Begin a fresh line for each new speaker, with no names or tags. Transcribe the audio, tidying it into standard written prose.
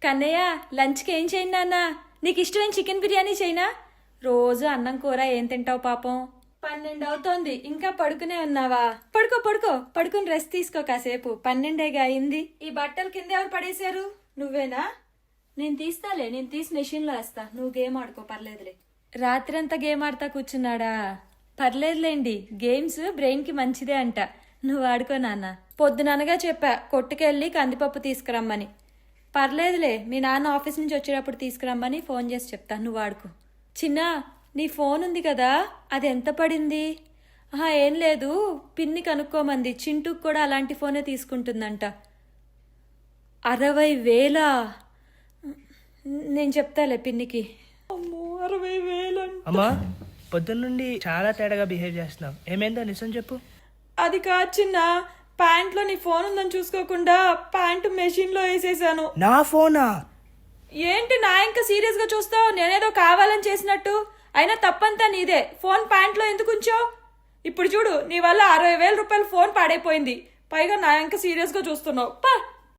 కన్నయ్య లంచ్కి ఏం చేయను నాన్న? నీకు ఇష్టమైన చికెన్ బిర్యానీ చేయనా? రోజు అన్నం కూర ఏం తింటావు పాపం? 12 అవుతోంది, ఇంకా పడుకునే ఉన్నావా? పడుకో పడుకో, పడుకుని రెస్ట్ తీసుకో కాసేపు. 12 అయింది. ఈ బట్టలు కింద ఎవరు పడేశారు? నువ్వేనా? నేను తీస్తాలే, నేను తీసి మెషిన్లో వేస్తా. నువ్వు గేమ్ ఆడుకో, పర్లేదులే. రాత్రంతా గేమ్ ఆడతా కూర్చున్నాడా? పర్లేదులేండి, గేమ్స్ బ్రెయిన్ కి మంచిదే అంట. నువ్వు ఆడుకో నాన్న. పొద్దుననగా చెప్పా కొట్టుకెళ్ళి కందిపప్పు తీసుకురమ్మని. పర్లేదులే, మీ నాన్న ఆఫీస్ నుంచి వచ్చేటప్పుడు తీసుకురమ్మని ఫోన్ చేసి చెప్తా. నువ్వు ఆడుకో. చిన్నా, నీ ఫోన్ ఉంది కదా, అది ఎంత పడింది? ఏం లేదు, పిన్ని కనుక్కోమంది. చింటూకు కూడా అలాంటి ఫోనే తీసుకుంటుందంట. 60,000? నేను చెప్తాలే పిన్నికి. అమ్మో, 60,000
అమ్మా, పొద్దున్నుండి చాలా తేడాగా బిహేవ్ చేస్తున్నావు. ఏమైందో నిజం చెప్పు.
అది కాదు చిన్న, ప్యాంట్లో నీ ఫోన్ ఉందని చూసుకోకుండా ప్యాంటు మెషిన్లో వేసేసాను.
నా ఫోనా?
ఏంటి నా ఇంకా సీరియస్ గా చూస్తావు? నేనేదో కావాలని చేసినట్టు. అయినా తప్పంతా నీదే. ఫోన్ ప్యాంట్లో ఎందుకు ఉంచావు? ఇప్పుడు చూడు, నీ వల్ల 60,000 రూపాయల ఫోన్ పాడైపోయింది. పైగా నా ఇంకా సీరియస్ గా చూస్తున్నావు.